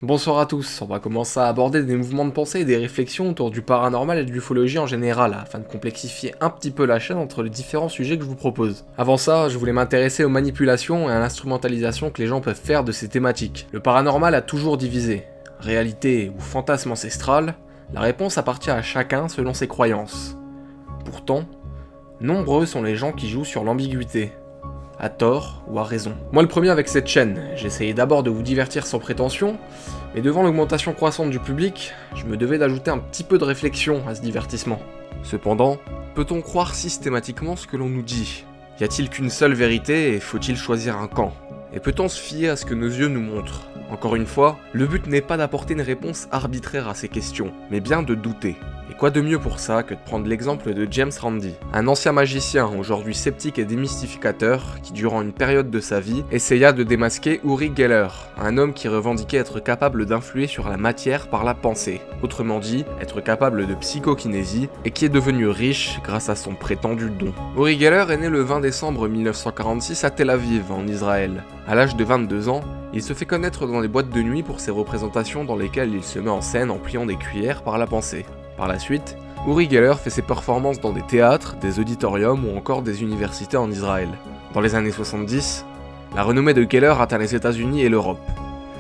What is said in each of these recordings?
Bonsoir à tous, on va commencer à aborder des mouvements de pensée et des réflexions autour du paranormal et de l'ufologie en général, afin de complexifier un petit peu la chaîne entre les différents sujets que je vous propose. Avant ça, je voulais m'intéresser aux manipulations et à l'instrumentalisation que les gens peuvent faire de ces thématiques. Le paranormal a toujours divisé. Réalité ou fantasme ancestral, la réponse appartient à chacun selon ses croyances. Pourtant, nombreux sont les gens qui jouent sur l'ambiguïté. À tort ou à raison. Moi le premier avec cette chaîne, j'essayais d'abord de vous divertir sans prétention, mais devant l'augmentation croissante du public, je me devais d'ajouter un petit peu de réflexion à ce divertissement. Cependant, peut-on croire systématiquement ce que l'on nous dit? Y a-t-il qu'une seule vérité et faut-il choisir un camp? Et peut-on se fier à ce que nos yeux nous montrent? Encore une fois, le but n'est pas d'apporter une réponse arbitraire à ces questions, mais bien de douter. Et quoi de mieux pour ça que de prendre l'exemple de James Randi, un ancien magicien, aujourd'hui sceptique et démystificateur, qui durant une période de sa vie, essaya de démasquer Uri Geller, un homme qui revendiquait être capable d'influer sur la matière par la pensée, autrement dit, être capable de psychokinésie, et qui est devenu riche grâce à son prétendu don. Uri Geller est né le 20 décembre 1946 à Tel Aviv, en Israël. À l'âge de 22 ans, il se fait connaître dans les boîtes de nuit pour ses représentations dans lesquelles il se met en scène en pliant des cuillères par la pensée. Par la suite, Uri Geller fait ses performances dans des théâtres, des auditoriums ou encore des universités en Israël. Dans les années 70, la renommée de Geller atteint les États-Unis et l'Europe,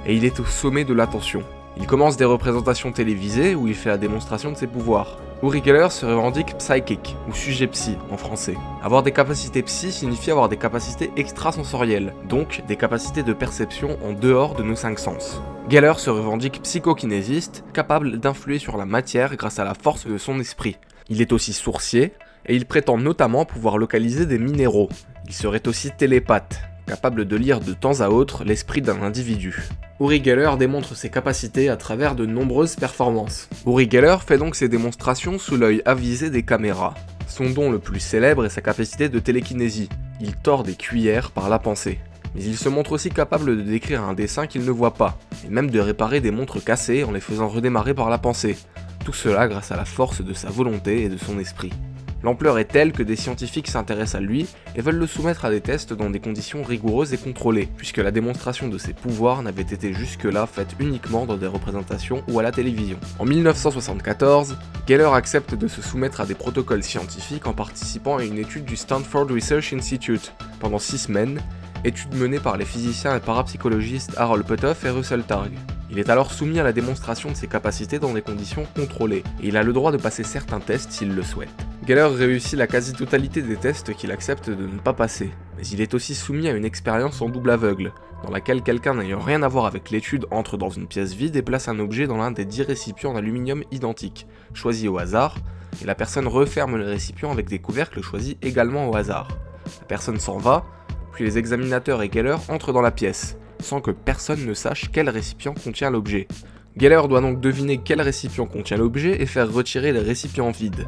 et il est au sommet de l'attention. Il commence des représentations télévisées où il fait la démonstration de ses pouvoirs. Uri Geller se revendique psychic, ou sujet psy en français. Avoir des capacités psy signifie avoir des capacités extrasensorielles, donc des capacités de perception en dehors de nos 5 sens. Geller se revendique psychokinésiste, capable d'influer sur la matière grâce à la force de son esprit. Il est aussi sourcier, et il prétend notamment pouvoir localiser des minéraux. Il serait aussi télépathe, capable de lire de temps à autre l'esprit d'un individu. Uri Geller démontre ses capacités à travers de nombreuses performances. Uri Geller fait donc ses démonstrations sous l'œil avisé des caméras. Son don le plus célèbre est sa capacité de télékinésie. Il tord des cuillères par la pensée. Mais il se montre aussi capable de décrire un dessin qu'il ne voit pas, et même de réparer des montres cassées en les faisant redémarrer par la pensée. Tout cela grâce à la force de sa volonté et de son esprit. L'ampleur est telle que des scientifiques s'intéressent à lui et veulent le soumettre à des tests dans des conditions rigoureuses et contrôlées, puisque la démonstration de ses pouvoirs n'avait été jusque-là faite uniquement dans des représentations ou à la télévision. En 1974, Geller accepte de se soumettre à des protocoles scientifiques en participant à une étude du Stanford Research Institute pendant 6 semaines, étude menée par les physiciens et parapsychologistes Harold Puthoff et Russell Targ. Il est alors soumis à la démonstration de ses capacités dans des conditions contrôlées, et il a le droit de passer certains tests s'il le souhaite. Geller réussit la quasi-totalité des tests qu'il accepte de ne pas passer, mais il est aussi soumis à une expérience en double aveugle, dans laquelle quelqu'un n'ayant rien à voir avec l'étude entre dans une pièce vide et place un objet dans l'un des 10 récipients d'aluminium identiques, choisis au hasard, et la personne referme le récipient avec des couvercles choisis également au hasard. La personne s'en va, puis les examinateurs et Geller entrent dans la pièce, sans que personne ne sache quel récipient contient l'objet. Geller doit donc deviner quel récipient contient l'objet et faire retirer les récipients vides.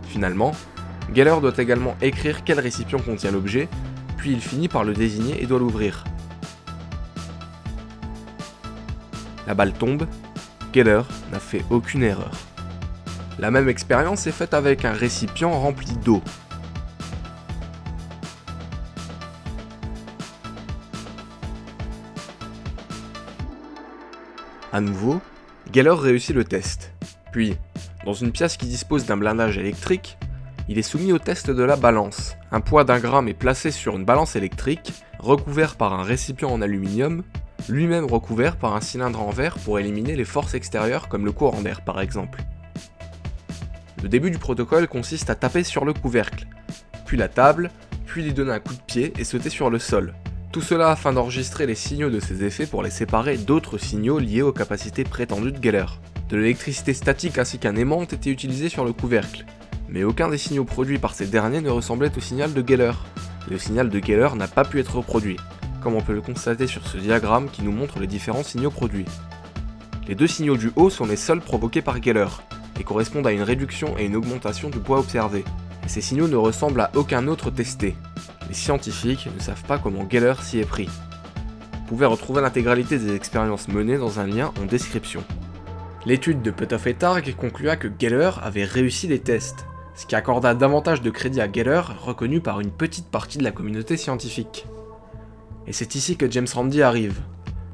Finalement, Geller doit également écrire quel récipient contient l'objet, puis il finit par le désigner et doit l'ouvrir. La balle tombe, Geller n'a fait aucune erreur. La même expérience est faite avec un récipient rempli d'eau. À nouveau, Geller réussit le test. Puis, dans une pièce qui dispose d'un blindage électrique, il est soumis au test de la balance. Un poids d'1 gramme est placé sur une balance électrique, recouvert par un récipient en aluminium, lui-même recouvert par un cylindre en verre pour éliminer les forces extérieures comme le courant d'air par exemple. Le début du protocole consiste à taper sur le couvercle, puis la table, puis lui donner un coup de pied et sauter sur le sol. Tout cela afin d'enregistrer les signaux de ces effets pour les séparer d'autres signaux liés aux capacités prétendues de Geller. De l'électricité statique ainsi qu'un aimant ont été utilisés sur le couvercle, mais aucun des signaux produits par ces derniers ne ressemblait au signal de Geller. Le signal de Geller n'a pas pu être reproduit, comme on peut le constater sur ce diagramme qui nous montre les différents signaux produits. Les 2 signaux du haut sont les seuls provoqués par Geller, et correspondent à une réduction et une augmentation du poids observé. Et ces signaux ne ressemblent à aucun autre testé. Les scientifiques ne savent pas comment Geller s'y est pris. Vous pouvez retrouver l'intégralité des expériences menées dans un lien en description. L'étude de Puthoff et Targ conclua que Geller avait réussi les tests, ce qui accorda davantage de crédit à Geller, reconnu par une petite partie de la communauté scientifique. Et c'est ici que James Randi arrive,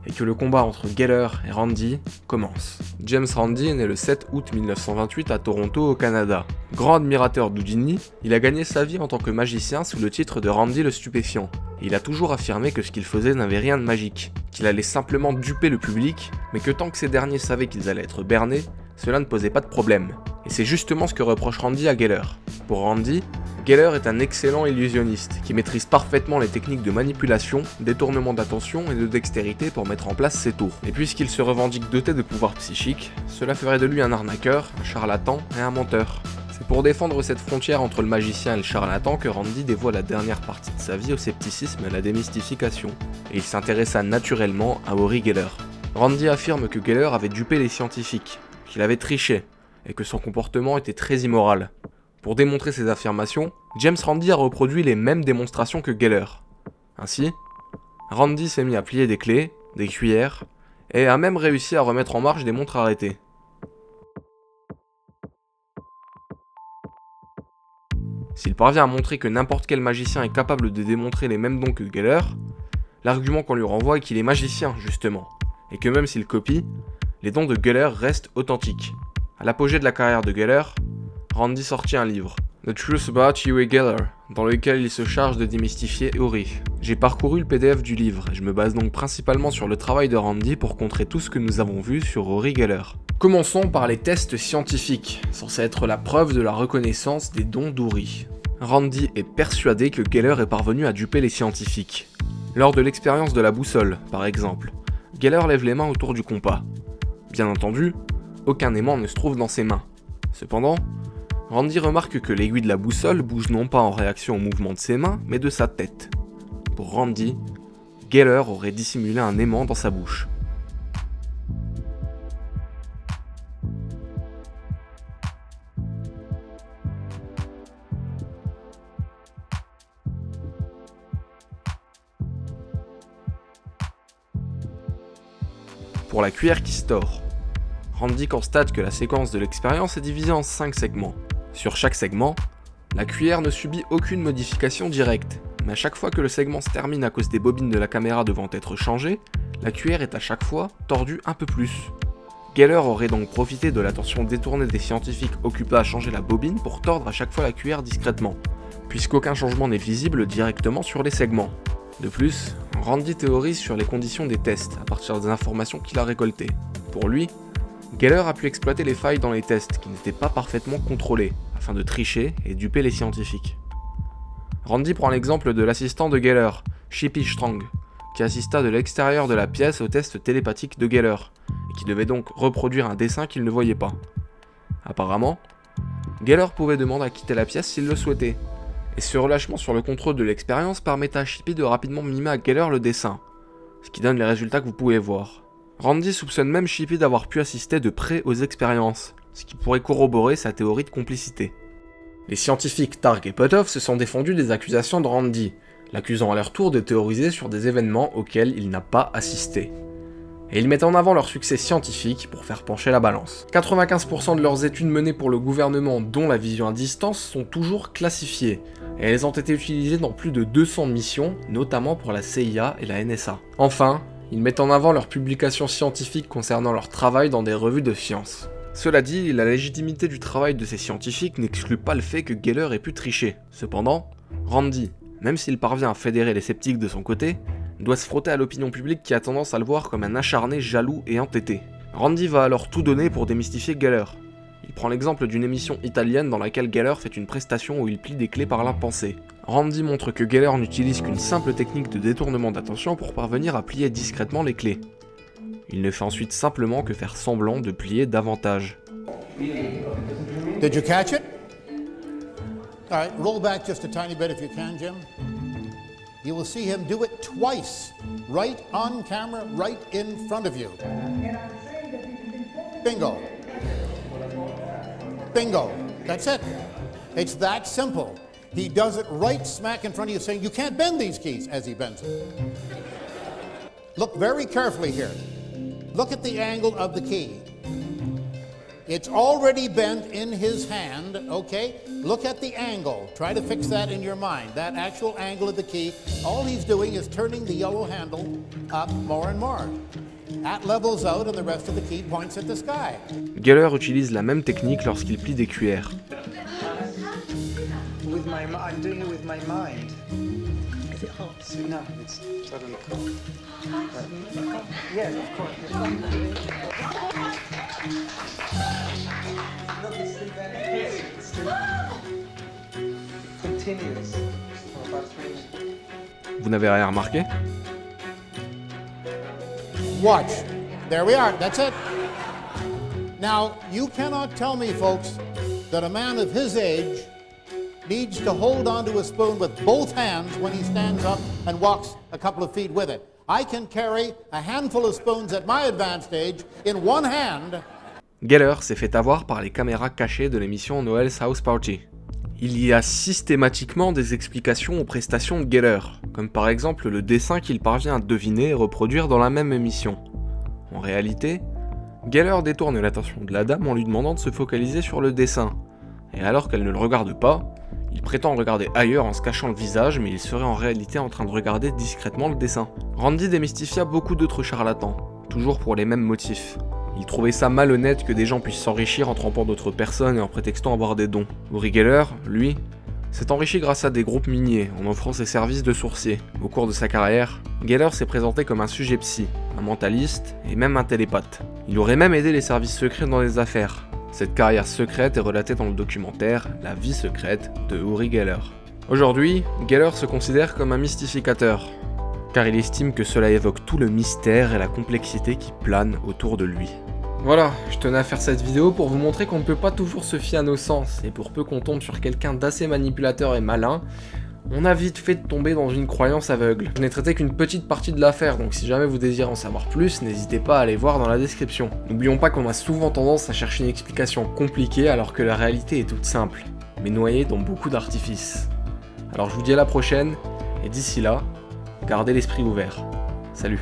et que le combat entre Geller et Randi commence. James Randi est né le 7 août 1928 à Toronto, au Canada. Grand admirateur d'Houdini, il a gagné sa vie en tant que magicien sous le titre de Randi le Stupéfiant. Et il a toujours affirmé que ce qu'il faisait n'avait rien de magique, qu'il allait simplement duper le public, mais que tant que ces derniers savaient qu'ils allaient être bernés, cela ne posait pas de problème. Et c'est justement ce que reproche Randi à Geller. Pour Randi, Geller est un excellent illusionniste, qui maîtrise parfaitement les techniques de manipulation, détournement d'attention et de dextérité pour mettre en place ses tours. Et puisqu'il se revendique doté de pouvoirs psychiques, cela ferait de lui un arnaqueur, un charlatan et un menteur. C'est pour défendre cette frontière entre le magicien et le charlatan que Randi dévoie la dernière partie de sa vie au scepticisme et à la démystification, et il s'intéressa naturellement à Uri Geller. Randi affirme que Geller avait dupé les scientifiques, qu'il avait triché, et que son comportement était très immoral. Pour démontrer ces affirmations, James Randi a reproduit les mêmes démonstrations que Geller. Ainsi, Randi s'est mis à plier des clés, des cuillères, et a même réussi à remettre en marche des montres arrêtées. S'il parvient à montrer que n'importe quel magicien est capable de démontrer les mêmes dons que Geller, l'argument qu'on lui renvoie est qu'il est magicien, justement, et que même s'il copie, les dons de Geller restent authentiques. À l'apogée de la carrière de Geller, Randi sortit un livre, The Truth About Uri Geller, dans lequel il se charge de démystifier Uri. J'ai parcouru le PDF du livre, et je me base donc principalement sur le travail de Randi pour contrer tout ce que nous avons vu sur Uri Geller. Commençons par les tests scientifiques, censés être la preuve de la reconnaissance des dons d'Uri. Randi est persuadé que Geller est parvenu à duper les scientifiques. Lors de l'expérience de la boussole, par exemple, Geller lève les mains autour du compas. Bien entendu, aucun aimant ne se trouve dans ses mains. Cependant, Randi remarque que l'aiguille de la boussole bouge non pas en réaction au mouvement de ses mains, mais de sa tête. Pour Randi, Geller aurait dissimulé un aimant dans sa bouche. Pour la cuillère qui se tord, Randi constate que la séquence de l'expérience est divisée en 5 segments. Sur chaque segment, la cuillère ne subit aucune modification directe, mais à chaque fois que le segment se termine à cause des bobines de la caméra devant être changées, la cuillère est à chaque fois tordue un peu plus. Geller aurait donc profité de l'attention détournée des scientifiques occupés à changer la bobine pour tordre à chaque fois la cuillère discrètement, puisqu'aucun changement n'est visible directement sur les segments. De plus, Randi théorise sur les conditions des tests à partir des informations qu'il a récoltées. Pour lui, Geller a pu exploiter les failles dans les tests qui n'étaient pas parfaitement contrôlés, afin de tricher et duper les scientifiques. Randi prend l'exemple de l'assistant de Geller, Chippy Strong, qui assista de l'extérieur de la pièce au test télépathique de Geller, et qui devait donc reproduire un dessin qu'il ne voyait pas. Apparemment, Geller pouvait demander à quitter la pièce s'il le souhaitait, et ce relâchement sur le contrôle de l'expérience permettait à Chippy de rapidement mimer à Geller le dessin, ce qui donne les résultats que vous pouvez voir. Randi soupçonne même Chippy d'avoir pu assister de près aux expériences, ce qui pourrait corroborer sa théorie de complicité. Les scientifiques Targ et Puthoff se sont défendus des accusations de Randi, l'accusant à leur tour de théoriser sur des événements auxquels il n'a pas assisté. Et ils mettent en avant leur succès scientifique pour faire pencher la balance. 95% de leurs études menées pour le gouvernement, dont la vision à distance, sont toujours classifiées, et elles ont été utilisées dans plus de 200 missions, notamment pour la CIA et la NSA. Enfin, ils mettent en avant leurs publications scientifiques concernant leur travail dans des revues de sciences. Cela dit, la légitimité du travail de ces scientifiques n'exclut pas le fait que Geller ait pu tricher. Cependant, Randi, même s'il parvient à fédérer les sceptiques de son côté, doit se frotter à l'opinion publique qui a tendance à le voir comme un acharné jaloux et entêté. Randi va alors tout donner pour démystifier Geller. Il prend l'exemple d'une émission italienne dans laquelle Geller fait une prestation où il plie des clés par l'impensé. Randi montre que Geller n'utilise qu'une simple technique de détournement d'attention pour parvenir à plier discrètement les clés. Il ne fait ensuite simplement que faire semblant de plier davantage. Did you catch it? All right, roll back just a tiny bit if you can, Jim. You will see him do it twice, right on camera, right in front of you. Bingo. Bingo. That's it. It's that simple. He does it right smack in front of you, saying, you can't bend these keys, as he bends it. Look very carefully here. Look at the angle of the key. It's already bent in his hand, okay? Look at the angle. Try to fix that in your mind. That actual angle of the key. All he's doing is turning the yellow handle up more and more. That levels out and the rest of the key points at the sky. Geller utilise la même technique lorsqu'il plie des cuillères. I'm doing it with my mind. Is it hot? No, it's totally cold. Yes, of course. Look, it's still very easy. It's still continuous for about 3 minutes. Vous n'avez rien remarqué? Watch. There we are. That's it. Now, you cannot tell me, folks, that a man of his age needs to hold onto a spoon with both hands when he stands up and walks a couple of feet with it. I can carry a handful of spoons at my advanced age in one hand. Geller s'est fait avoir par les caméras cachées de l'émission Noel's House Party. Il y a systématiquement des explications aux prestations de Geller, comme par exemple le dessin qu'il parvient à deviner et reproduire dans la même émission. En réalité, Geller détourne l'attention de la dame en lui demandant de se focaliser sur le dessin, et alors qu'elle ne le regarde pas, il prétend regarder ailleurs en se cachant le visage, mais il serait en réalité en train de regarder discrètement le dessin. Randy démystifia beaucoup d'autres charlatans, toujours pour les mêmes motifs. Il trouvait ça malhonnête que des gens puissent s'enrichir en trompant d'autres personnes et en prétextant avoir des dons. Uri Geller, lui, s'est enrichi grâce à des groupes miniers en offrant ses services de sourcier. Au cours de sa carrière, Geller s'est présenté comme un sujet psy, un mentaliste et même un télépathe. Il aurait même aidé les services secrets dans des affaires. Cette carrière secrète est relatée dans le documentaire La vie secrète de Uri Geller. Aujourd'hui, Geller se considère comme un mystificateur, car il estime que cela évoque tout le mystère et la complexité qui planent autour de lui. Voilà, je tenais à faire cette vidéo pour vous montrer qu'on ne peut pas toujours se fier à nos sens, et pour peu qu'on tombe sur quelqu'un d'assez manipulateur et malin, on a vite fait de tomber dans une croyance aveugle. Je n'ai traité qu'une petite partie de l'affaire, donc si jamais vous désirez en savoir plus, n'hésitez pas à aller voir dans la description. N'oublions pas qu'on a souvent tendance à chercher une explication compliquée alors que la réalité est toute simple, mais noyée dans beaucoup d'artifices. Alors je vous dis à la prochaine, et d'ici là, gardez l'esprit ouvert. Salut.